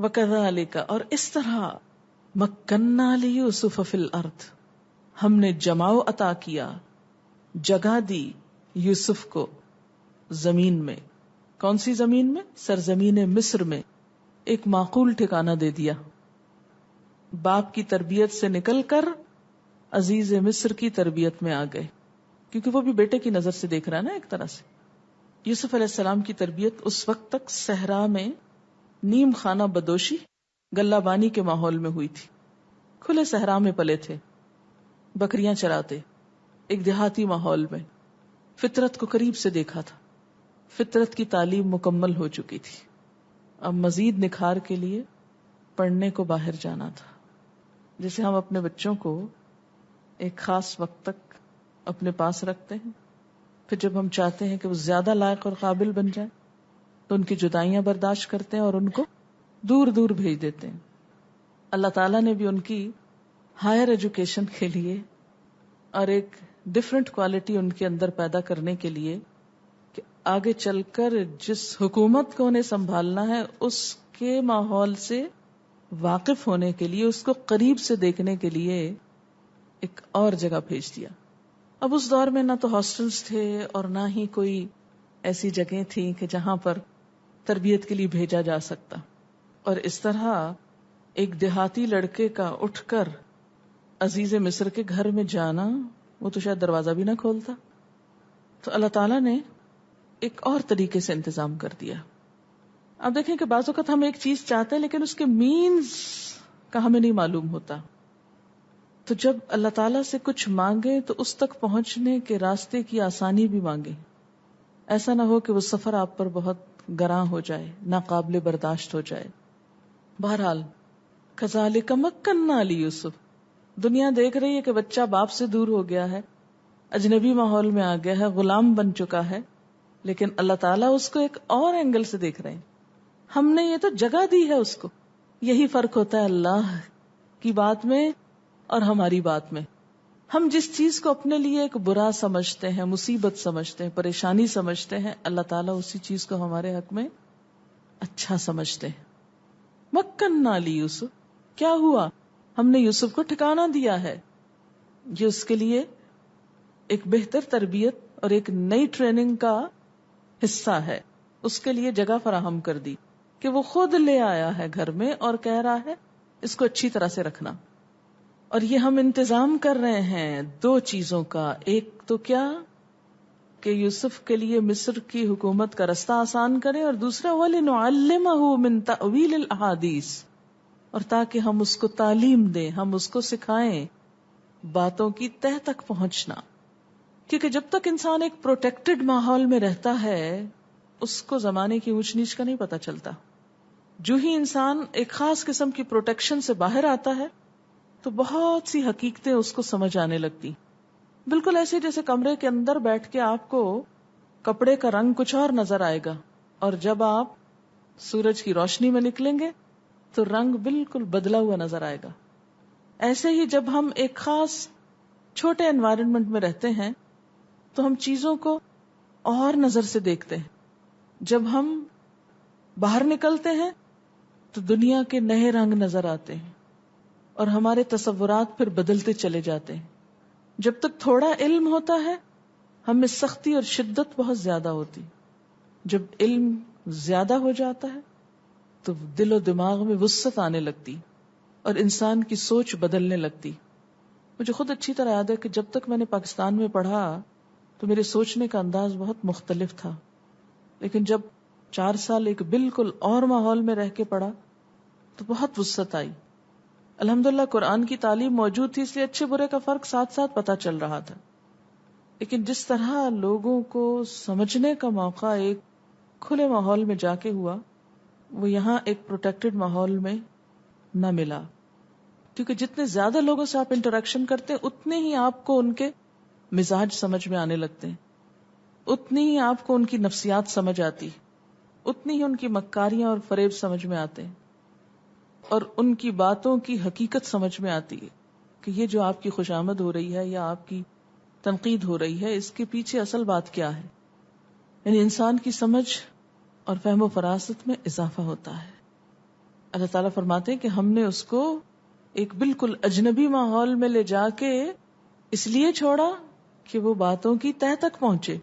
وَكَذَلِكَ، اور اس طرح مَكَّنَّا لِيُوسُفَ فِي الْأَرْضِ، ہم نے جماؤ عطا کیا، جگہ دی یوسف کو زمین میں. کون سی زمین میں؟ سرزمین مصر میں. ایک معقول ٹھکانہ دے دیا. باپ کی تربیت سے نکل کر عزیز مصر کی تربیت میں آ گئے، کیونکہ وہ بھی بیٹے کی نظر سے دیکھ رہا ہے نا ایک طرح سے. یوسف علیہ السلام کی تربیت اس وقت تک صحرا میں نیم خانہ بدوشی گلہ بانی کے ماحول میں ہوئی تھی. کھلے صحرا میں پلے تھے، بکریاں چراتے، ایک دیہاتی ماحول میں. فطرت کو قریب سے دیکھا تھا، فطرت کی تعلیم مکمل ہو چکی تھی. اب مزید نکھار کے لیے پڑھنے کو باہر جانا تھا. جیسے ہم اپنے بچوں کو ایک خاص وقت تک اپنے پاس رکھتے ہیں، پھر جب ہم چاہتے ہیں کہ وہ زیادہ لائق اور قابل بن جائیں تو ان کی جدائیاں برداشت کرتے ہیں اور ان کو دور دور بھیج دیتے ہیں. اللہ تعالیٰ نے بھی ان کی ہائر ایجوکیشن کے لیے اور ایک ڈفرنٹ کوالٹی ان کے اندر پیدا کرنے کے لیے کہ آگے چل کر جس حکومت کو انہیں سنبھالنا ہے اس کے ماحول سے واقف ہونے کے لیے، اس کو قریب سے دیکھنے کے لیے ایک اور جگہ بھیج دیا. اب اس دور میں نہ تو ہاسٹلز تھے اور نہ ہی کوئی ایسی جگہیں تھیں کہ جہاں پر تربیت کے لیے بھیجا جا سکتا. اور اس طرح ایک دیہاتی لڑکے کا اٹھ کر عزیز مصر کے گھر میں جانا، وہ تو شاید دروازہ بھی نہ کھولتا. تو اللہ تعالیٰ نے ایک اور طریقے سے انتظام کر دیا. اب دیکھیں کہ بعض اوقات ہم ایک چیز چاہتے ہیں لیکن اس کے مینز کا ہمیں نہیں معلوم ہوتا. تو جب اللہ تعالیٰ سے کچھ مانگے تو اس تک پہنچنے کے راستے کی آسانی بھی مانگے. ایسا نہ ہو کہ وہ سفر آپ پر بہت گراں ہو جائے، ناقابل برداشت ہو جائے. بہرحال کذالک مکننا لیوسف، دنیا دیکھ رہی ہے کہ بچہ باپ سے دور ہو گیا ہے، اجنبی ماحول میں آ گیا ہے، غلام بن چکا ہے، لیکن اللہ تعالیٰ اس کو ایک اور اینگل سے دیکھ رہے ہیں. ہم نے یہ تو جگہ دی ہے اس کو. یہی فرق ہوتا ہے اللہ کی بات میں اور ہماری بات میں. ہم جس چیز کو اپنے لیے ایک برا سمجھتے ہیں، مصیبت سمجھتے ہیں، پریشانی سمجھتے ہیں، اللہ تعالیٰ اسی چیز کو ہمارے حق میں اچھا سمجھتے ہیں. مکننا لیوسف، کیا ہوا؟ ہم نے یوسف کو ٹھکانہ دیا ہے. یہ اس کے لیے ایک بہتر تربیت اور ایک نئی ٹریننگ کا حصہ ہے. اس کے لیے جگہ فراہم کر دی کہ وہ خود لے آیا ہے گھر میں اور کہہ رہا ہے اس کو اچھی طرح سے رکھنا. اور یہ ہم انتظام کر رہے ہیں دو چیزوں کا. ایک تو کیا کہ یوسف کے لیے مصر کی حکومت کا رستہ آسان کرے، اور دوسرا وَلِنُعَلِّمَهُ مِن تَأْوِيلِ الْأَحَادِيثِ، اور تاکہ ہم اس کو تعلیم دیں، ہم اس کو سکھائیں باتوں کی تہ تک پہنچنا. کیونکہ جب تک انسان ایک پروٹیکٹڈ ماحول میں رہتا ہے اس کو زمانے کی اونچ نیچ کا نہیں پتا چلتا. جو ہی انسان ایک خاص قسم کی پروٹیکشن سے باہر آتا ہے تو بہت سی حقیقتیں اس کو سمجھ آنے لگتی. بالکل ایسے جیسے کمرے کے اندر بیٹھ کے آپ کو کپڑے کا رنگ کچھ اور نظر آئے گا، اور جب آپ سورج کی روشنی میں نکلیں گے تو رنگ بالکل بدلا ہوا نظر آئے گا. ایسے ہی جب ہم ایک خاص چھوٹے انوائرمنٹ میں رہتے ہیں تو ہم چیزوں کو اور نظر سے دیکھتے ہیں. جب ہم باہر نکلتے ہیں تو دنیا کے نئے رنگ نظر آتے ہیں اور ہمارے تصورات پھر بدلتے چلے جاتے ہیں. جب تک تھوڑا علم ہوتا ہے ہم میں سختی اور شدت بہت زیادہ ہوتی. جب علم زیادہ ہو جاتا ہے تو دل و دماغ میں وسعت آنے لگتی اور انسان کی سوچ بدلنے لگتی. مجھے خود اچھی طرح یاد ہے کہ جب تک میں نے پاکستان میں پڑھا تو میرے سوچنے کا انداز بہت مختلف تھا، لیکن جب 4 سال ایک بالکل اور ماحول میں رہ کے پڑھا تو بہت وسعت آئی. الحمدللہ قرآن کی تعلیم موجود تھی، اس لیے اچھے برے کا فرق ساتھ ساتھ پتہ چل رہا تھا. لیکن جس طرح لوگوں کو سمجھنے کا موقع ایک کھلے ماحول میں جا کے ہوا وہ یہاں ایک پروٹیکٹڈ ماحول میں نہ ملا. کیونکہ جتنے زیادہ لوگوں سے آپ انٹریکشن کرتے ہیں اتنے ہی آپ کو ان کے مزاج سمجھ میں آنے لگتے ہیں، اتنی ہی آپ کو ان کی نفسیات سمجھ آتی، اتنی ہی ان کی مکاریاں اور فریب سمجھ میں آتے ہیں، اور ان کی باتوں کی حقیقت سمجھ میں آتی ہے کہ یہ جو آپ کی خوشامد ہو رہی ہے یا آپ کی تنقید ہو رہی ہے اس کے پیچھے اصل بات کیا ہے. یعنی انسان کی سمجھ اور فہم و فراست میں اضافہ ہوتا ہے. اللہ تعالیٰ فرماتے ہیں کہ ہم نے اس کو ایک بالکل اجنبی ماحول میں لے جا کے اس لیے چھوڑا کہ وہ باتوں کی تہ تک پہنچے.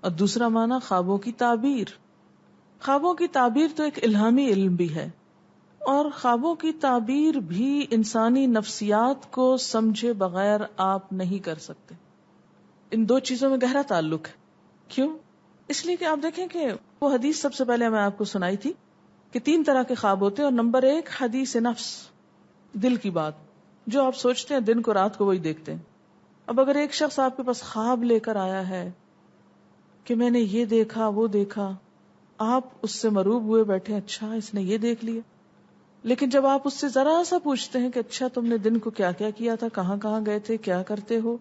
اور دوسرا معنی خوابوں کی تعبیر. خوابوں کی تعبیر تو ایک الہامی علم بھی ہے، اور خوابوں کی تعبیر بھی انسانی نفسیات کو سمجھے بغیر آپ نہیں کر سکتے. ان دو چیزوں میں گہرا تعلق ہے. کیوں؟ اس لیے کہ آپ دیکھیں کہ وہ حدیث سب سے پہلے میں آپ کو سنائی تھی کہ 3 طرح کے خواب ہوتے ہیں، اور نمبر 1 حدیث نفس، دل کی بات، جو آپ سوچتے ہیں دن کو رات کو وہی دیکھتے ہیں. اب اگر ایک شخص آپ کے پاس خواب لے کر آیا ہے کہ میں نے یہ دیکھا وہ دیکھا، آپ اس سے مروب ہوئے بیٹھے، اچھا اس نے یہ دیکھ لیا. لیکن جب آپ اس سے ذرا سا پوچھتے ہیں کہ اچھا تم نے دن کو کیا کیا کیا تھا، کہاں کہاں گئے تھے، کیا کرتے ہو،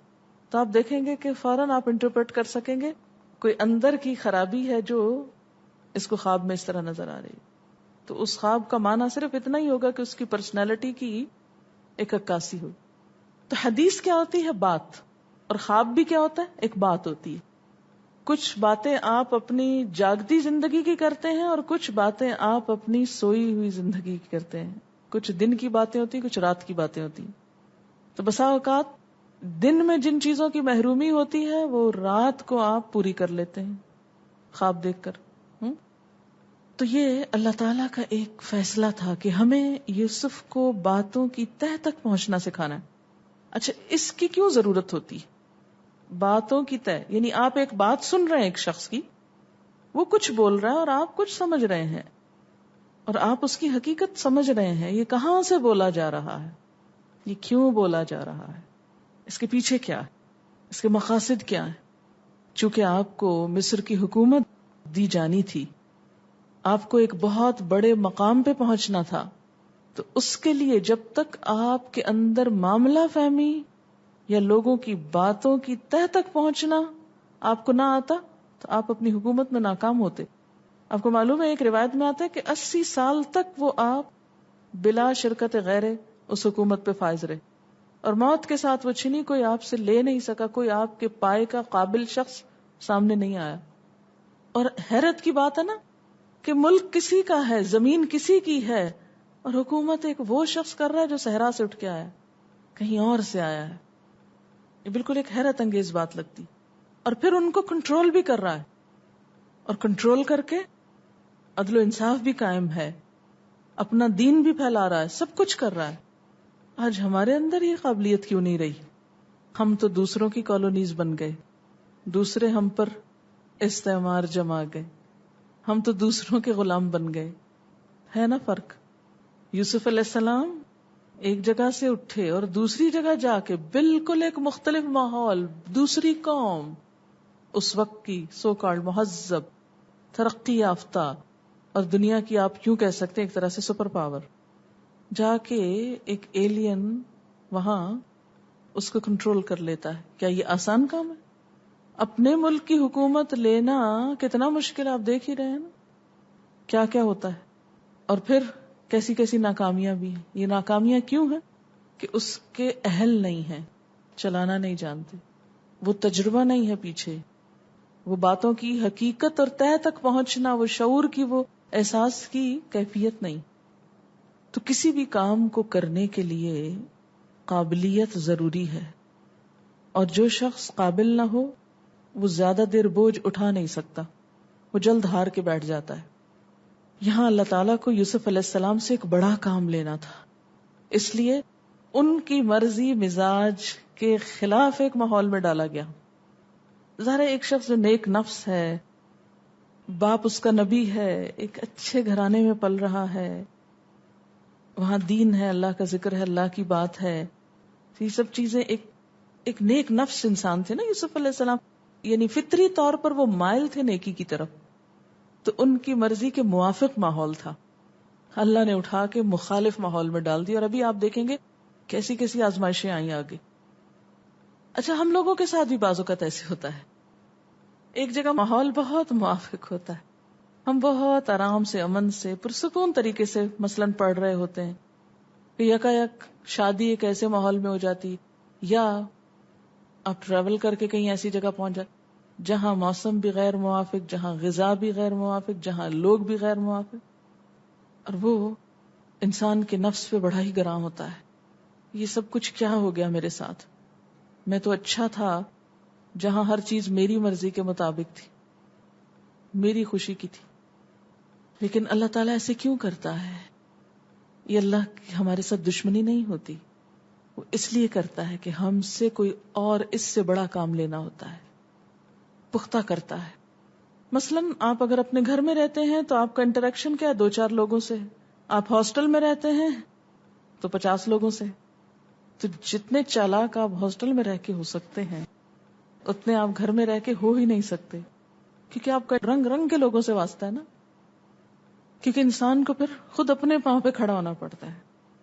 تو آپ دیکھیں گے کہ فوراً آپ انٹرپریٹ کر سکیں گے کوئی اندر کی خرابی ہے جو اس کو خواب میں اس طرح نظر آ رہی. تو اس خواب کا معنی صرف اتنا ہی ہوگا کہ اس کی پرسنالٹی کی ایک عکاسی ہو. تو حدیث کیا ہوتی ہے؟ بات. اور خواب بھی کیا ہوتا ہے؟ ایک بات ہوتی ہے. کچھ باتیں آپ اپنی جاگتی زندگی کی کرتے ہیں اور کچھ باتیں آپ اپنی سوئی ہوئی زندگی کی کرتے ہیں. کچھ دن کی باتیں ہوتی ہیں، کچھ رات کی باتیں ہوتی ہیں. تو بسا اوقات دن میں جن چیزوں کی محرومی ہوتی ہے وہ رات کو آپ پوری کر لیتے ہیں خواب دیکھ کر. تو یہ اللہ تعالیٰ کا ایک فیصلہ تھا کہ ہمیں یوسف کو باتوں کی تہ تک پہنچنا سکھانا ہے. اچھا اس کی کیوں ضرورت ہوتی؟ باتوں کی تہ یعنی آپ ایک بات سن رہے ہیں ایک شخص کی، وہ کچھ بول رہا ہے اور آپ کچھ سمجھ رہے ہیں، اور آپ اس کی حقیقت سمجھ رہے ہیں. یہ کہاں سے بولا جا رہا ہے، یہ کیوں بولا جا رہا ہے، اس کے پیچھے کیا ہے، اس کے مقاصد کیا ہے. چونکہ آپ کو مصر کی حکومت دی جانی تھی، آپ کو ایک بہت بڑے مقام پہ پہنچنا تھا، تو اس کے لیے جب تک آپ کے اندر معاملہ فہمی یا لوگوں کی باتوں کی تہ تک پہنچنا آپ کو نہ آتا تو آپ اپنی حکومت میں ناکام ہوتے. آپ کو معلوم ہے ایک روایت میں آتا ہے کہ 80 سال تک وہ آپ بلا شرکت غیر اس حکومت پہ فائز رہے، اور موت کے ساتھ وہ چھنی، کوئی آپ سے لے نہیں سکا، کوئی آپ کے پائے کا قابل شخص سامنے نہیں آیا. اور حیرت کی بات ہے نا کہ ملک کسی کا ہے، زمین کسی کی ہے، اور حکومت ایک وہ شخص کر رہا ہے جو صحرا سے اٹھ کے آیا، کہیں اور سے آیا ہے. یہ بالکل ایک حیرت انگیز بات لگتی. اور پھر ان کو کنٹرول بھی کر رہا ہے، اور کنٹرول کر کے عدل و انصاف بھی قائم ہے، اپنا دین بھی پھیلا رہا ہے، سب کچھ کر رہا ہے. آج ہمارے اندر یہ قابلیت کیوں نہیں رہی؟ ہم تو دوسروں کی کالونیز بن گئے، دوسرے ہم پر استعمار جما گئے، ہم تو دوسروں کے غلام بن گئے. ہے نا فرق؟ یوسف علیہ السلام ایک جگہ سے اٹھے اور دوسری جگہ جا کے بالکل ایک مختلف ماحول، دوسری قوم، اس وقت کی سو کالڈ مہذب، ترقی یافتہ، اور دنیا کی آپ کیوں کہہ سکتے ہیں ایک طرح سے سپر پاور، جا کے ایک ایلین وہاں اس کو کنٹرول کر لیتا ہے. کیا یہ آسان کام ہے؟ اپنے ملک کی حکومت لینا کتنا مشکل، آپ دیکھ ہی رہے ہیں نا کیا کیا ہوتا ہے. اور پھر کیسی کیسی ناکامیاں بھی ہیں. یہ ناکامیاں کیوں ہیں؟ کہ اس کے اہل نہیں ہیں، چلانا نہیں جانتے، وہ تجربہ نہیں ہے پیچھے، وہ باتوں کی حقیقت اور تہ تک پہنچنا، وہ شعور کی، وہ احساس کی کیفیت نہیں. تو کسی بھی کام کو کرنے کے لیے قابلیت ضروری ہے، اور جو شخص قابل نہ ہو وہ زیادہ دیر بوجھ اٹھا نہیں سکتا، وہ جلد ہار کے بیٹھ جاتا ہے. یہاں اللہ تعالیٰ کو یوسف علیہ السلام سے ایک بڑا کام لینا تھا، اس لیے ان کی مرضی مزاج کے خلاف ایک ماحول میں ڈالا گیا. ظاہر ایک شخص جو نیک نفس ہے، باپ اس کا نبی ہے، ایک اچھے گھرانے میں پل رہا ہے، وہاں دین ہے، اللہ کا ذکر ہے، اللہ کی بات ہے، یہ سب چیزیں، ایک نیک نفس انسان تھے نا یوسف علیہ السلام، یعنی فطری طور پر وہ مائل تھے نیکی کی طرف. تو ان کی مرضی کے موافق ماحول تھا، اللہ نے اٹھا کے مخالف ماحول میں ڈال دیا. اور ابھی آپ دیکھیں گے کیسی کیسی آزمائشیں آئیں آگے. اچھا ہم لوگوں کے ساتھ بھی بعض اوقات ایسے ہوتا ہے، ایک جگہ ماحول بہت موافق ہوتا ہے، ہم بہت آرام سے، امن سے، پرسکون طریقے سے مثلاً پڑھ رہے ہوتے ہیں، کہ یکایک شادی ایک ایسے ماحول میں ہو جاتی، یا آپ ٹریول کر کے کہیں ایسی جگہ پہنچ جائے جہاں موسم بھی غیر موافق، جہاں غذا بھی غیر موافق، جہاں لوگ بھی غیر موافق، اور وہ انسان کے نفس پہ بڑا ہی گراں ہوتا ہے. یہ سب کچھ کیا ہو گیا میرے ساتھ؟ میں تو اچھا تھا جہاں ہر چیز میری مرضی کے مطابق تھی، میری خوشی کی تھی. لیکن اللہ تعالیٰ ایسے کیوں کرتا ہے؟ یہ اللہ کی ہمارے ساتھ دشمنی نہیں ہوتی، وہ اس لیے کرتا ہے کہ ہم سے کوئی اور اس سے بڑا کام لینا ہوتا ہے، پختہ کرتا ہے. مثلاً آپ اگر اپنے گھر میں رہتے ہیں تو آپ کا انٹریکشن کیا ہے؟ 2-4 لوگوں سے. آپ ہاسٹل میں رہتے ہیں تو 50 لوگوں سے. تو جتنے چالاک آپ ہاسٹل میں رہ کے ہو سکتے ہیں اتنے آپ گھر میں رہ کے ہو ہی نہیں سکتے، کیونکہ آپ کا رنگ رنگ کے لوگوں سے واسطہ ہے نا. کیونکہ انسان کو پھر خود اپنے پاؤں پہ کھڑا ہونا پڑتا ہے.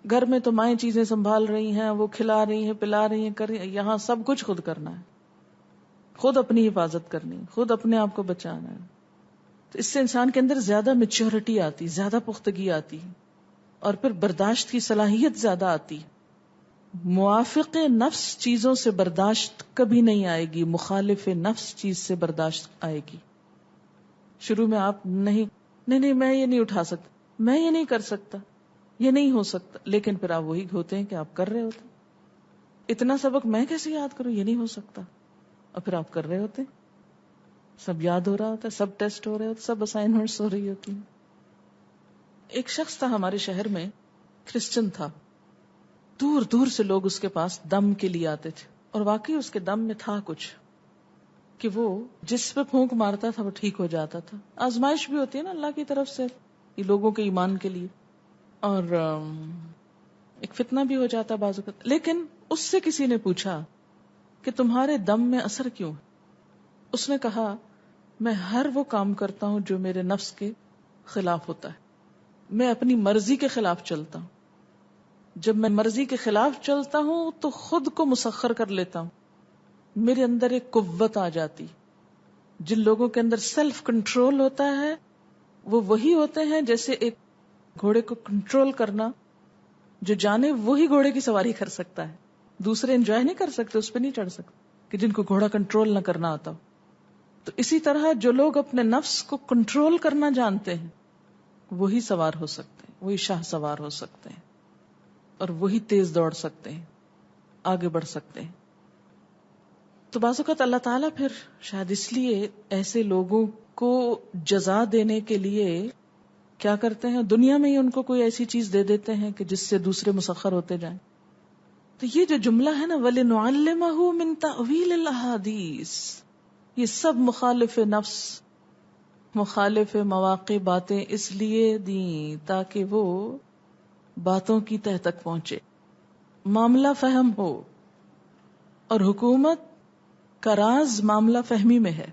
گھر میں تو مائیں چیزیں سنبھال رہی ہیں، وہ کھلا رہی ہیں، پلا رہی ہیں، کر رہی ہیں. یہاں سب کچھ خود کرنا ہے، خود اپنی حفاظت کرنی، خود اپنے آپ کو بچانا ہے. تو اس سے انسان کے اندر زیادہ میچورٹی آتی، زیادہ پختگی آتی، اور پھر برداشت کی صلاحیت زیادہ آتی. موافق نفس چیزوں سے برداشت کبھی نہیں آئے گی، مخالف نفس چیز سے برداشت آئے گی. شروع میں آپ نہیں میں یہ نہیں اٹھا سکتا، میں یہ نہیں کر سکتا، یہ نہیں ہو سکتا، لیکن پھر آپ وہی ہوتے ہیں کہ آپ کر رہے ہوتے. اتنا سبق میں کیسے یاد کروں، یہ نہیں ہو سکتا، اور پھر آپ کر رہے ہوتے. سب یاد ہو رہا ہوتا ہے، سب ٹیسٹ ہو رہے ہوتے، سب اسائنمنٹس ہو رہی ہوتی ہیں. ایک شخص تھا ہمارے شہر میں، کرسچن تھا. دور دور سے لوگ اس کے پاس دم کے لیے آتے تھے، اور واقعی اس کے دم میں تھا کچھ کہ وہ جس پہ پھونک مارتا تھا وہ ٹھیک ہو جاتا تھا. آزمائش بھی ہوتی ہے نا اللہ کی طرف سے یہ لوگوں کے ایمان کے لیے، اور ایک فتنہ بھی ہو جاتا بعض اوقات. لیکن اس سے کسی نے پوچھا کہ تمہارے دم میں اثر کیوں؟ اس نے کہا میں ہر وہ کام کرتا ہوں جو میرے نفس کے خلاف ہوتا ہے، میں اپنی مرضی کے خلاف چلتا ہوں. جب میں مرضی کے خلاف چلتا ہوں تو خود کو مسخر کر لیتا ہوں، میرے اندر ایک قوت آ جاتی. جن لوگوں کے اندر سیلف کنٹرول ہوتا ہے وہ وہی ہوتے ہیں جیسے ایک گھوڑے کو کنٹرول کرنا، جو جانے وہی گھوڑے کی سواری کر سکتا ہے. دوسرے انجوائے نہیں کر سکتے، اس پہ نہیں چڑھ سکتے کہ جن کو گھوڑا کنٹرول نہ کرنا آتا ہو. تو اسی طرح جو لوگ اپنے نفس کو کنٹرول کرنا جانتے ہیں وہی سوار ہو سکتے ہیں، وہی شاہ سوار ہو سکتے ہیں، اور وہی تیز دوڑ سکتے ہیں، آگے بڑھ سکتے ہیں. تو بعض اوقات اللہ تعالیٰ پھر شاید اس لیے ایسے لوگوں کو جزا دینے کے لیے کیا کرتے ہیں، دنیا میں ہی ان کو کوئی ایسی چیز دے دیتے ہیں کہ جس سے دوسرے مسخر ہوتے جائیں. تو یہ جو جملہ ہے نا وَلِنُعَلِّمَهُ مِن تَأْوِيلِ الْأَحَادِيثِ، یہ سب مخالف نفس، مخالف مواقع باتیں اس لیے دیں تاکہ وہ باتوں کی تہ تک پہنچے، معاملہ فہم ہو. اور حکومت کا راز معاملہ فہمی میں ہے.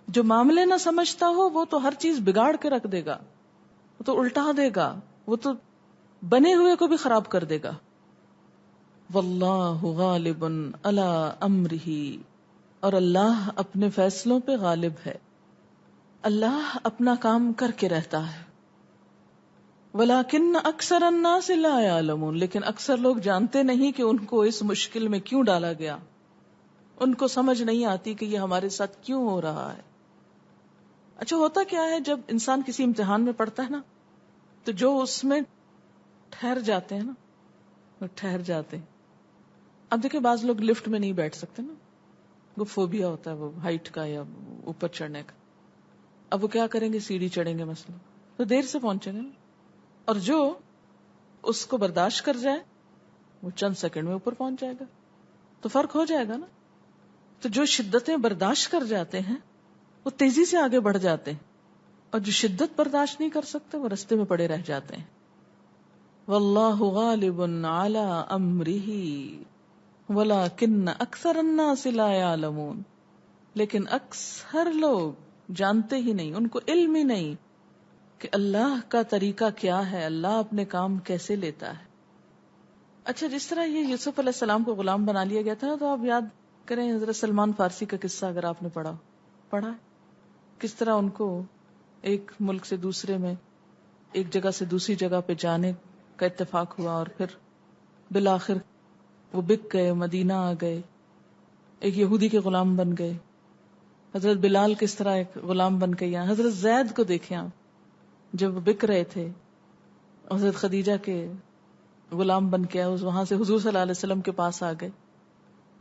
جو معاملے نہ سمجھتا ہو وہ تو ہر چیز بگاڑ کے رکھ دے گا، وہ تو الٹا دے گا، وہ تو بنے ہوئے کو بھی خراب کر دے گا. واللہ غالب علی امرہ، اور اللہ اپنے فیصلوں پہ غالب ہے، اللہ اپنا کام کر کے رہتا ہے. ولیکن اکثر الناس لا یعلمون، لیکن اکثر لوگ جانتے نہیں کہ ان کو اس مشکل میں کیوں ڈالا گیا. ان کو سمجھ نہیں آتی کہ یہ ہمارے ساتھ کیوں ہو رہا ہے. اچھا ہوتا کیا ہے جب انسان کسی امتحان میں پڑھتا ہے نا تو جو اس میں ٹھہر جاتے ہیں نا وہ ٹھہر جاتے ہیں. اب دیکھیں بعض لوگ لفٹ میں نہیں بیٹھ سکتے نا، وہ فوبیا ہوتا ہے وہ ہائٹ کا یا اوپر چڑھنے کا. اب وہ کیا کریں گے، سیڑھی چڑھیں گے مثلا تو دیر سے پہنچیں گے نا. اور جو اس کو برداشت کر جائے وہ چند سیکنڈ میں اوپر پہنچ جائے گا. تو فرق ہو جائے گا نا. تو جو شدتیں برداشت کر جاتے ہیں وہ تیزی سے آگے بڑھ جاتے ہیں، اور جو شدت برداشت نہیں کر سکتے وہ رستے میں پڑے رہ جاتے ہیں. واللہ غالب علی امرہ ولکن اکثر الناس لا یعلمون، لیکن اکثر لوگ جانتے ہی نہیں، ان کو علم ہی نہیں کہ اللہ کا طریقہ کیا ہے، اللہ اپنے کام کیسے لیتا ہے. اچھا جس طرح یہ یوسف علیہ السلام کو غلام بنا لیا گیا تھا، تو آپ یاد کریں حضرت سلمان فارسی کا قصہ اگر آپ نے پڑھا کس طرح ان کو ایک ملک سے دوسرے میں، ایک جگہ سے دوسری جگہ پہ جانے کا اتفاق ہوا، اور پھر بالآخر وہ بک گئے، مدینہ آ گئے، ایک یہودی کے غلام بن گئے. حضرت بلال کس طرح ایک غلام بن کے یہاں. حضرت زید کو دیکھیں آپ جب بک رہے تھے حضرت خدیجہ کے غلام بن کے آئے، وہاں سے حضور صلی اللہ علیہ وسلم کے پاس آ گئے.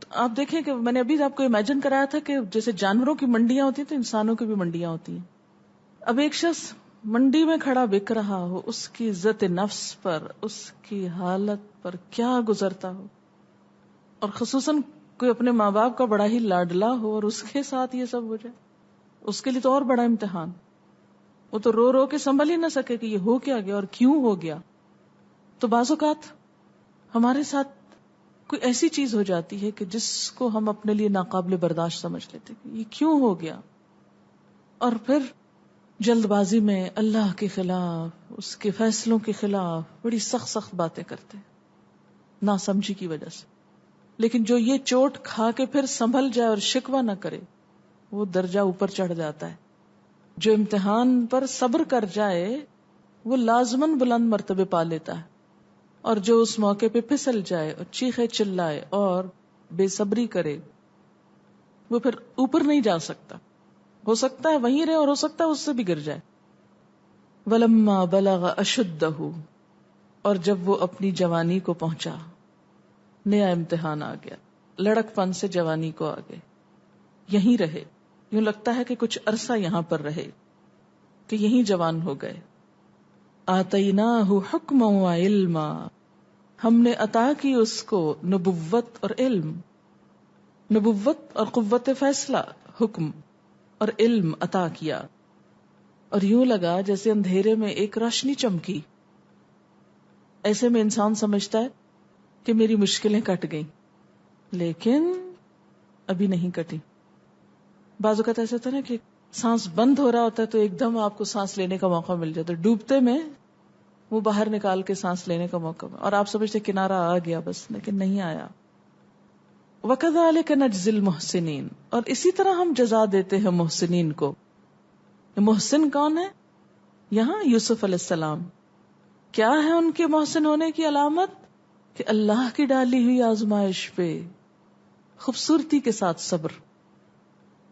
تو آپ دیکھیں کہ میں نے ابھی آپ کو امیجن کرایا تھا کہ جیسے جانوروں کی منڈیاں ہوتی ہیں تو انسانوں کی بھی منڈیاں ہوتی ہیں. اب ایک شخص منڈی میں کھڑا بک رہا ہو، اس کی عزت نفس پر، اس کی حالت پر کیا گزرتا ہو، اور خصوصاً کوئی اپنے ماں باپ کا بڑا ہی لاڈلا ہو اور اس کے ساتھ یہ سب ہو جائے، اس کے لیے تو اور بڑا امتحان. وہ تو رو رو کے سنبھل ہی نہ سکے کہ یہ ہو کیا گیا اور کیوں ہو گیا. تو بعض اوقات ہمارے ساتھ کوئی ایسی چیز ہو جاتی ہے کہ جس کو ہم اپنے لیے ناقابل برداشت سمجھ لیتے کہ یہ کیوں ہو گیا، اور پھر جلد بازی میں اللہ کے خلاف، اس کے فیصلوں کے خلاف بڑی سخت سخت باتیں کرتے ہیں ناسمجھی کی وجہ سے. لیکن جو یہ چوٹ کھا کے پھر سنبھل جائے اور شکوہ نہ کرے، وہ درجہ اوپر چڑھ جاتا ہے. جو امتحان پر صبر کر جائے وہ لازماً بلند مرتبے پا لیتا ہے، اور جو اس موقع پہ پھسل جائے اور چیخے چلائے اور بے صبری کرے وہ پھر اوپر نہیں جا سکتا. ہو سکتا ہے وہیں رہے اور ہو سکتا ہے اس سے بھی گر جائے. وَلَمَّا بَلَغَ أَشُدَّهُ، اور جب وہ اپنی جوانی کو پہنچا، نیا امتحان آ گیا، لڑک پن سے جوانی کو آ گئے، یہیں رہے، یوں لگتا ہے کہ کچھ عرصہ یہاں پر رہے کہ یہیں جوان ہو گئے. آتَيْنَاهُ حُكْمًا وَعِلْمًا، ہم نے عطا کی اس کو نبوت اور علم، نبوت اور قوت فیصلہ، حکم اور علم عطا کیا. اور یوں لگا جیسے اندھیرے میں ایک روشنی چمکی. ایسے میں انسان سمجھتا ہے کہ میری مشکلیں کٹ گئیں، لیکن ابھی نہیں کٹی. بعض اوقات ایسا ہوتا ہے نا کہ سانس بند ہو رہا ہوتا ہے تو ایک دم آپ کو سانس لینے کا موقع مل جاتا ہے، ڈوبتے میں وہ باہر نکال کے سانس لینے کا موقع مل، اور آپ سمجھتے کنارہ آ گیا بس، لیکن نہیں آیا. وَكَذَلِكَ نَجْزِي الْمُحْسِنِينَ، اور اسی طرح ہم جزا دیتے ہیں محسنین کو. محسن کون ہے؟ یہاں یوسف علیہ السلام. کیا ہے ان کے محسن ہونے کی علامت؟ کہ اللہ کی ڈالی ہوئی آزمائش پہ خوبصورتی کے ساتھ صبر،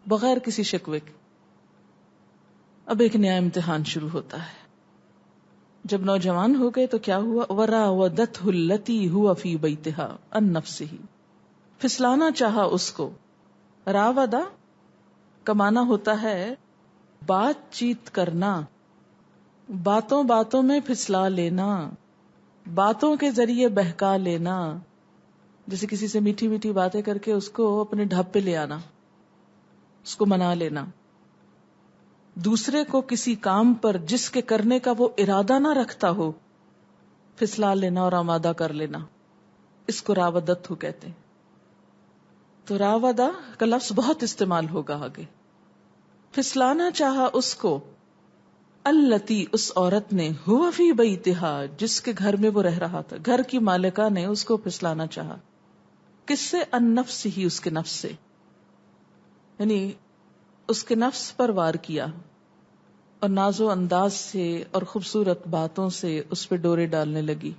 بغیر کسی شکوے کے. اب ایک نیا امتحان شروع ہوتا ہے. جب نوجوان ہو گئے تو کیا ہوا؟ وَرَاوَدَتْهُ الَّتِي هُوَ فِي بَيْتِهَا عَن نَفْسِهِ، پھسلانا چاہا اس کو. راودا کا معنی ہوتا ہے بات چیت کرنا، باتوں باتوں میں پھسلا لینا، باتوں کے ذریعے بہکا لینا. جیسے کسی سے میٹھی میٹھی باتیں کر کے اس کو اپنے ڈھب پہ لے آنا، اس کو منا لینا. دوسرے کو کسی کام پر جس کے کرنے کا وہ ارادہ نہ رکھتا ہو پھسلا لینا اور آمادہ کر لینا، اس کو راودت ہو کہتے ہیں. تو راودا کا لفظ بہت استعمال ہوگا آگے. پھسلانا چاہا اس کو، التی اس عورت نے، ہوا فی بیتہا جس کے گھر میں وہ رہ رہا تھا، گھر کی مالکہ نے اس کو پھسلانا چاہا. کس سے؟ ان نفس ہی، اس کے نفس سے، یعنی اس کے نفس پر وار کیا اور ناز و انداز سے اور خوبصورت باتوں سے اس پہ ڈورے ڈالنے لگی.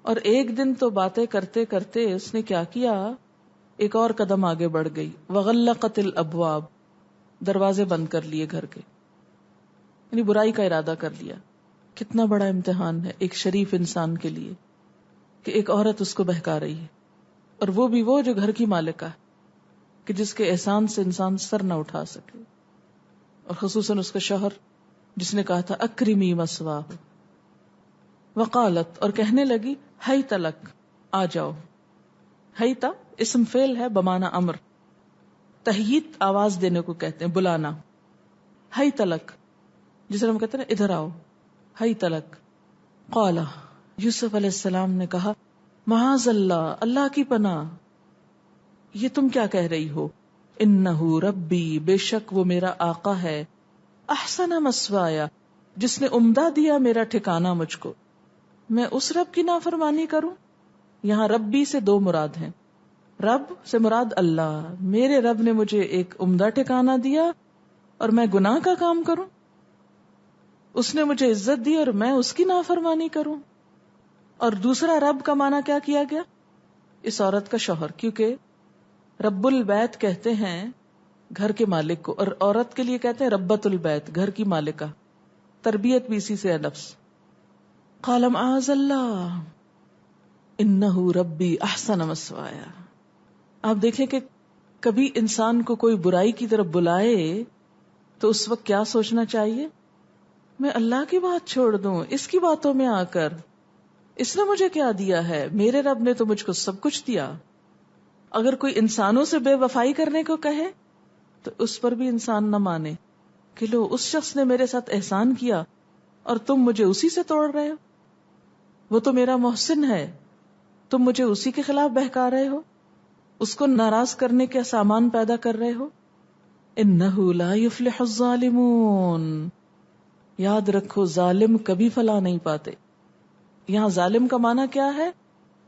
اور ایک دن تو باتیں کرتے کرتے اس نے کیا کیا، ایک اور قدم آگے بڑھ گئی. وغلقت الابواب، دروازے بند کر لیے گھر کے، یعنی برائی کا ارادہ کر لیا. کتنا بڑا امتحان ہے ایک شریف انسان کے لیے کہ ایک عورت اس کو بہکا رہی ہے، اور وہ بھی وہ جو گھر کی مالکہ ہے، کہ جس کے احسان سے انسان سر نہ اٹھا سکے. اور خصوصاً اس کا شوہر جس نے کہا تھا اکرمی مثواہ. وقالت، اور کہنے لگی، ہیت لک، آ جاؤ. ہیتا اسم فعل ہے بمعنی امر، تحییت آواز دینے کو کہتے ہیں، بلانا. ہیت لک، جس طرح ہم کہتے ہیں نا ادھر آؤ، ہیت لک. قال، یوسف علیہ السلام نے کہا، معاذ اللہ، اللہ کی پناہ، یہ تم کیا کہہ رہی ہو؟ انہ ربی، بے شک وہ میرا آقا ہے، احسن مثوایا، جس نے عمدہ دیا میرا ٹھکانہ مجھ کو. میں اس رب کی نافرمانی کروں؟ یہاں ربی سے دو مراد ہیں. رب سے مراد اللہ، میرے رب نے مجھے ایک عمدہ ٹھکانہ دیا اور میں گناہ کا کام کروں؟ اس نے مجھے عزت دی اور میں اس کی نافرمانی کروں؟ اور دوسرا رب کا معنی کیا کیا گیا؟ اس عورت کا شوہر، کیونکہ رب البیت کہتے ہیں گھر کے مالک کو، اور عورت کے لیے کہتے ہیں ربت البیت، گھر کی مالکہ. تربیت بھی اسی سے ہے لفظ. قال معاذ اللہ انہ ربی احسن مثوایا. آپ دیکھیں کہ کبھی انسان کو کوئی برائی کی طرف بلائے تو اس وقت کیا سوچنا چاہیے؟ میں اللہ کی بات چھوڑ دوں اس کی باتوں میں آ کر؟ اس نے مجھے کیا دیا ہے؟ میرے رب نے تو مجھ کو سب کچھ دیا. اگر کوئی انسانوں سے بے وفائی کرنے کو کہے تو اس پر بھی انسان نہ مانے کہ لو اس شخص نے میرے ساتھ احسان کیا اور تم مجھے اسی سے توڑ رہے ہو. وہ تو میرا محسن ہے، تم مجھے اسی کے خلاف بہکا رہے ہو، اس کو ناراض کرنے کے سامان پیدا کر رہے ہو. انہ لا یفلح الظالمون. یاد رکھو ظالم کبھی فلاح نہیں پاتے. یہاں ظالم کا معنی کیا ہے؟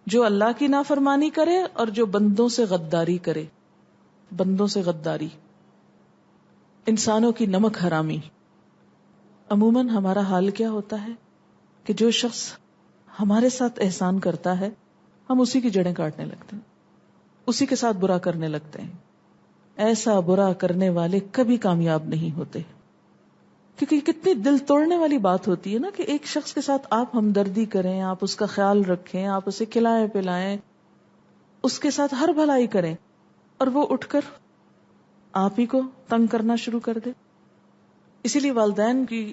جو اللہ کی نافرمانی کرے اور جو بندوں سے غداری کرے. بندوں سے غداری، انسانوں کی نمک حرامی. عموماً ہمارا حال کیا ہوتا ہے کہ جو شخص ہمارے ساتھ احسان کرتا ہے ہم اسی کی جڑیں کاٹنے لگتے ہیں، اسی کے ساتھ برا کرنے لگتے ہیں. ایسا برا کرنے والے کبھی کامیاب نہیں ہوتے، کیونکہ یہ کتنی دل توڑنے والی بات ہوتی ہے نا کہ ایک شخص کے ساتھ آپ ہمدردی کریں، آپ اس کا خیال رکھیں، آپ اسے کھلائیں پلائیں، اس کے ساتھ ہر بھلائی کریں، اور وہ اٹھ کر آپ ہی کو تنگ کرنا شروع کر دے. اسی لیے والدین کی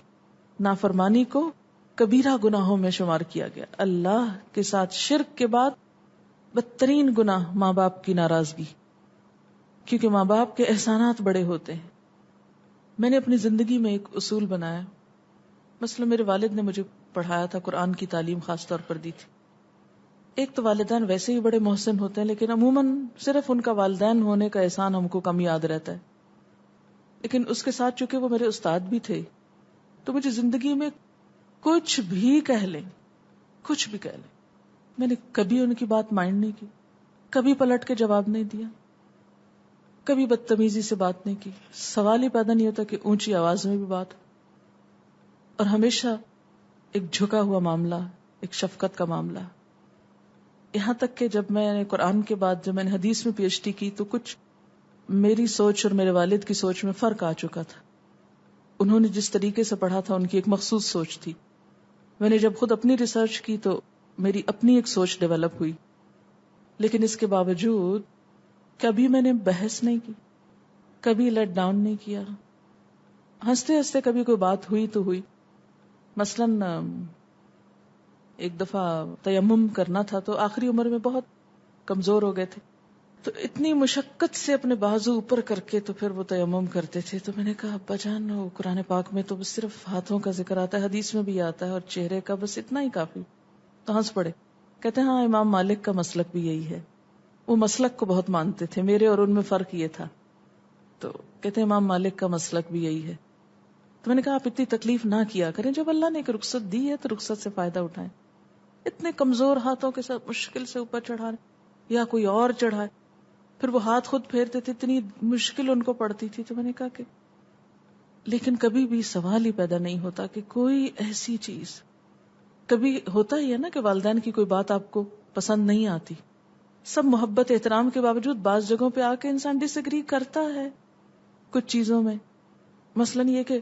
نافرمانی کو کبیرہ گناہوں میں شمار کیا گیا. اللہ کے ساتھ شرک کے بعد بدترین گناہ ماں باپ کی ناراضگی، کیونکہ ماں باپ کے احسانات بڑے ہوتے ہیں. میں نے اپنی زندگی میں ایک اصول بنایا. مثلا میرے والد نے مجھے پڑھایا تھا، قرآن کی تعلیم خاص طور پر دی تھی. ایک تو والدین ویسے ہی بڑے محسن ہوتے ہیں، لیکن عموماً صرف ان کا والدین ہونے کا احسان ہم کو کم یاد رہتا ہے. لیکن اس کے ساتھ چونکہ وہ میرے استاد بھی تھے تو مجھے زندگی میں کچھ بھی کہہ لیں، کچھ بھی کہہ لیں، میں نے کبھی ان کی بات مائنڈ نہیں کی، کبھی پلٹ کے جواب نہیں دیا، کبھی بدتمیزی سے بات نہیں کی. سوال ہی پیدا نہیں ہوتا کہ اونچی آواز میں بھی بات. اور ہمیشہ ایک جھکا ہوا معاملہ، ایک شفقت کا معاملہ. یہاں تک کہ جب میں نے قرآن کے بعد جب میں نے حدیث میں پی ایچ ڈی کی تو کچھ میری سوچ اور میرے والد کی سوچ میں فرق آ چکا تھا. انہوں نے جس طریقے سے پڑھا تھا ان کی ایک مخصوص سوچ تھی. میں نے جب خود اپنی ریسرچ کی تو میری اپنی ایک سوچ ڈیولپ ہوئی. لیکن اس کے باوجود کبھی میں نے بحث نہیں کی، کبھی لیٹ ڈاؤن نہیں کیا. ہنستے ہنستے کبھی کوئی بات ہوئی تو ہوئی. مثلاً ایک دفعہ تیمم کرنا تھا تو آخری عمر میں بہت کمزور ہو گئے تھے، تو اتنی مشقت سے اپنے بازو اوپر کر کے تو پھر وہ تیمم کرتے تھے. تو میں نے کہا ابا جان قرآن پاک میں تو بس صرف ہاتھوں کا ذکر آتا ہے، حدیث میں بھی آتا ہے، اور چہرے کا بس اتنا ہی کافی. تو ہنس پڑے. کہتے ہیں ہاں امام مالک کا مسلک بھی یہی ہے. وہ مسلک کو بہت مانتے تھے، میرے اور ان میں فرق یہ تھا. تو کہتے ہیں امام مالک کا مسلک بھی یہی ہے. تو میں نے کہا آپ اتنی تکلیف نہ کیا کریں، جب اللہ نے ایک رخصت دی ہے تو رخصت سے فائدہ اٹھائیں. اتنے کمزور ہاتھوں کے ساتھ مشکل سے اوپر چڑھانے یا کوئی اور چڑھائے، پھر وہ ہاتھ خود پھیرتے تھے، اتنی مشکل ان کو پڑتی تھی. تو میں نے کہا کہ لیکن کبھی بھی سوال ہی پیدا نہیں ہوتا کہ کوئی ایسی چیز، کبھی ہوتا ہی ہے نا کہ والدین کی کوئی بات آپ کو پسند نہیں آتی، سب محبت احترام کے باوجود بعض جگہوں پہ آ کے انسان ڈس ایگری کرتا ہے کچھ چیزوں میں. مثلاً یہ کہ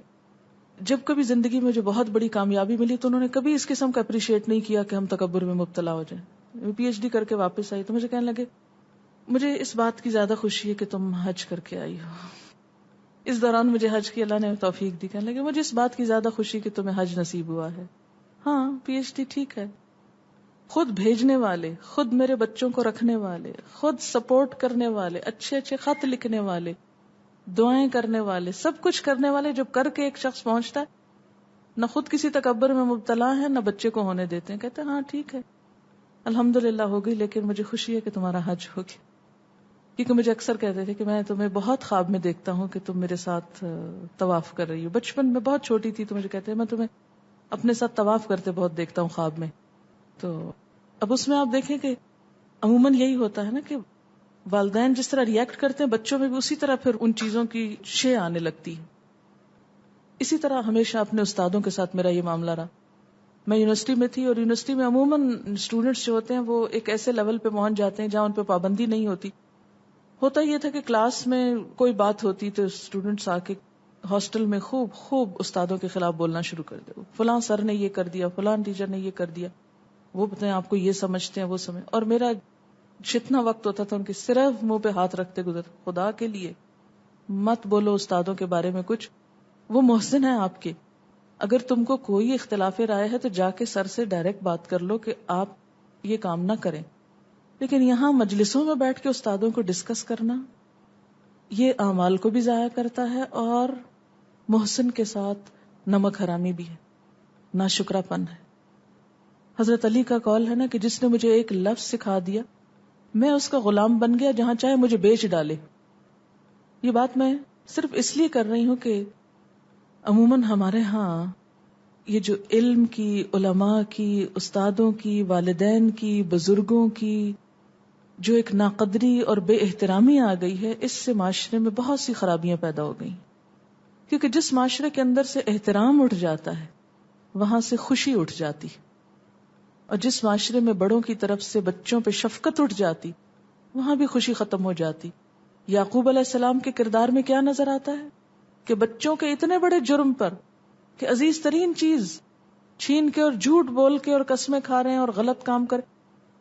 جب کبھی زندگی میں جو بہت بڑی کامیابی ملی تو انہوں نے کبھی اس قسم کا اپریشیٹ نہیں کیا کہ ہم تکبر میں مبتلا ہو جائیں. پی ایچ ڈی کر کے واپس آئی تو مجھے کہنے لگے مجھے اس بات کی زیادہ خوشی ہے کہ تم حج کر کے آئی ہو. اس دوران مجھے حج کی اللہ نے توفیق دی. کہنے لگے مجھے اس بات کی زیادہ خوشی کہ تمہیں حج نصیب ہوا ہے. ہاں پی ایچ ڈی ٹھیک ہے، خود بھیجنے والے، خود میرے بچوں کو رکھنے والے، خود سپورٹ کرنے والے، اچھے اچھے خط لکھنے والے، دعائیں کرنے والے، سب کچھ کرنے والے، جب کر کے ایک شخص پہنچتا ہے نہ خود کسی تکبر میں مبتلا ہے نہ بچے کو ہونے دیتے ہیں. کہتے ہیں ہاں ٹھیک ہے الحمدللہ ہو گئی، لیکن مجھے خوشی ہے کہ تمہارا حج ہو گیا. کیونکہ مجھے اکثر کہتے تھے کہ میں تمہیں بہت خواب میں دیکھتا ہوں کہ تم میرے ساتھ طواف کر رہی ہو. بچپن میں بہت چھوٹی تھی تو مجھے کہتے ہیں میں تمہیں اپنے ساتھ طواف کرتے بہت دیکھتا ہوں خواب میں. تو اب اس میں آپ دیکھیں کہ عموماً یہی ہوتا ہے نا کہ والدین جس طرح ریئیکٹ کرتے ہیں بچوں میں بھی اسی طرح پھر ان چیزوں کی شے آنے لگتی ہے. اسی طرح ہمیشہ اپنے استادوں کے ساتھ میرا یہ معاملہ رہا. میں یونیورسٹی میں تھی اور یونیورسٹی میں عموماً اسٹوڈنٹس جو ہوتے ہیں وہ ایک ایسے لیول پہ پہنچ جاتے ہیں جہاں ان پہ پابندی نہیں ہوتی. ہوتا یہ تھا کہ کلاس میں کوئی بات ہوتی تو اسٹوڈنٹس آ کے ہاسٹل میں خوب استادوں کے خلاف بولنا شروع کر دے، فلاں سر نے یہ کر دیا، فلاں ٹیچر نے یہ کر دیا، وہ بتائیں آپ کو یہ سمجھتے ہیں وہ سمجھ، اور میرا جتنا وقت ہوتا تھا ان کے صرف منہ پہ ہاتھ رکھتے گزر، خدا کے لیے مت بولو استادوں کے بارے میں کچھ، وہ محسن ہیں آپ کے، اگر تم کو کوئی اختلاف رائے ہے تو جا کے سر سے ڈائریکٹ بات کر لو کہ آپ یہ کام نہ کریں. لیکن یہاں مجلسوں میں بیٹھ کے استادوں کو ڈسکس کرنا یہ اعمال کو بھی ضائع کرتا ہے اور محسن کے ساتھ نمک حرامی بھی ہے، ناشکرا پن ہے. حضرت علی کا قول ہے نا کہ جس نے مجھے ایک لفظ سکھا دیا میں اس کا غلام بن گیا جہاں چاہے مجھے بیچ ڈالے. یہ بات میں صرف اس لیے کر رہی ہوں کہ عموماً ہمارے ہاں یہ جو علم کی، علماء کی، استادوں کی، والدین کی، بزرگوں کی جو ایک ناقدری اور بے احترامی آ گئی ہے، اس سے معاشرے میں بہت سی خرابیاں پیدا ہو گئی. کیونکہ جس معاشرے کے اندر سے احترام اٹھ جاتا ہے وہاں سے خوشی اٹھ جاتی، اور جس معاشرے میں بڑوں کی طرف سے بچوں پہ شفقت اٹھ جاتی وہاں بھی خوشی ختم ہو جاتی. یعقوب علیہ السلام کے کردار میں کیا نظر آتا ہے کہ بچوں کے اتنے بڑے جرم پر کہ عزیز ترین چیز چھین کے اور جھوٹ بول کے اور قسمیں کھا رہے ہیں اور غلط کام کر،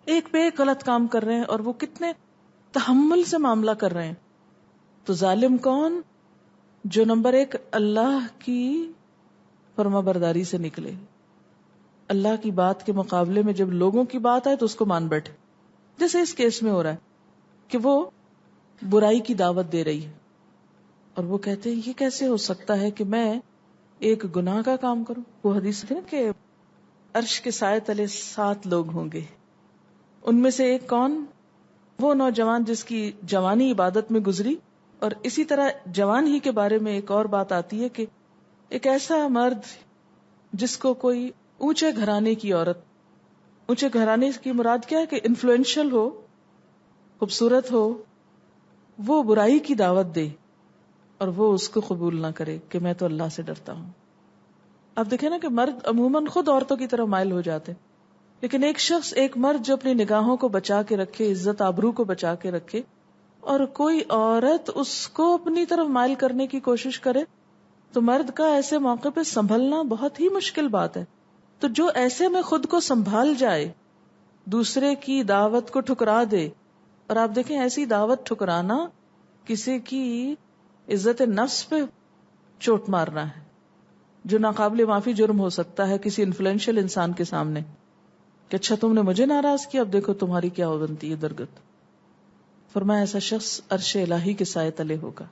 ایک پہ ایک غلط کام کر رہے ہیں، اور وہ کتنے تحمل سے معاملہ کر رہے ہیں. تو ظالم کون؟ جو نمبر ایک اللہ کی فرما برداری سے نکلے، اللہ کی بات کے مقابلے میں جب لوگوں کی بات آئے تو اس کو مان بیٹھے، جیسے اس کیس میں ہو رہا ہے کہ وہ برائی کی دعوت دے رہی ہے اور وہ کہتے ہیں یہ کیسے ہو سکتا ہے کہ میں ایک گناہ کا کام کروں. وہ حدیث ہے کہ عرش کے سائے تلے 7 لوگ ہوں گے، ان میں سے ایک کون؟ وہ نوجوان جس کی جوانی عبادت میں گزری. اور اسی طرح جوان ہی کے بارے میں ایک اور بات آتی ہے کہ ایک ایسا مرد جس کو کوئی اونچے گھرانے کی عورت، اونچے گھرانے کی مراد کیا ہے کہ انفلوئنشل ہو، خوبصورت ہو، وہ برائی کی دعوت دے اور وہ اس کو قبول نہ کرے کہ میں تو اللہ سے ڈرتا ہوں. اب دیکھیں نا کہ مرد عموماً خود عورتوں کی طرف مائل ہو جاتے، لیکن ایک شخص، ایک مرد جو اپنی نگاہوں کو بچا کے رکھے، عزت آبرو کو بچا کے رکھے، اور کوئی عورت اس کو اپنی طرف مائل کرنے کی کوشش کرے تو مرد کا ایسے موقع پہ سنبھلنا بہت ہی مشکل بات ہے. تو جو ایسے میں خود کو سنبھال جائے، دوسرے کی دعوت کو ٹھکرا دے، اور آپ دیکھیں ایسی دعوت ٹھکرانا کسی کی عزت نفس پہ چوٹ مارنا ہے، جو ناقابل معافی جرم ہو سکتا ہے کسی انفلوئنشل انسان کے سامنے کہ اچھا تم نے مجھے ناراض کیا، اب دیکھو تمہاری کیا ہو بنتی ہے درگت. فرمایا ایسا شخص عرش الہی کے سائے تلے ہوگا،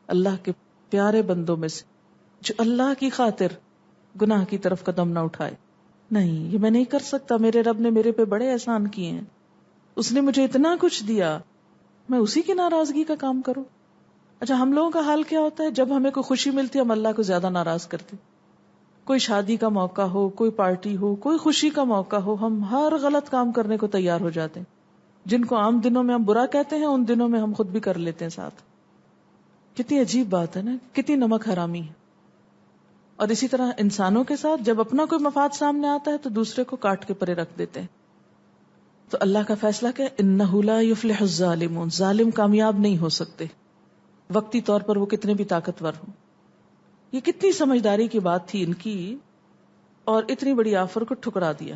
اللہ کے پیارے بندوں میں سے جو اللہ کی خاطر گناہ کی طرف قدم نہ اٹھائے. نہیں، یہ میں نہیں کر سکتا، میرے رب نے میرے پہ بڑے احسان کیے ہیں، اس نے مجھے اتنا کچھ دیا، میں اسی کی ناراضگی کا کام کروں. اچھا ہم لوگوں کا حال کیا ہوتا ہے؟ جب ہمیں کوئی خوشی ملتی ہے ہم اللہ کو زیادہ ناراض کرتے. کوئی شادی کا موقع ہو، کوئی پارٹی ہو، کوئی خوشی کا موقع ہو، ہم ہر غلط کام کرنے کو تیار ہو جاتے ہیں. جن کو عام دنوں میں ہم برا کہتے ہیں ان دنوں میں ہم خود بھی کر لیتے ہیں ساتھ. کتنی عجیب بات ہے نا، کتنی نمک حرامی ہے. اور اسی طرح انسانوں کے ساتھ جب اپنا کوئی مفاد سامنے آتا ہے تو دوسرے کو کاٹ کے پرے رکھ دیتے ہیں. تو اللہ کا فیصلہ کہ انہ لا یفلح الظالمون، ظالم کامیاب نہیں ہو سکتے، وقتی طور پر وہ کتنے بھی طاقتور ہوں. یہ کتنی سمجھداری کی بات تھی ان کی، اور اتنی بڑی آفر کو ٹھکرا دیا.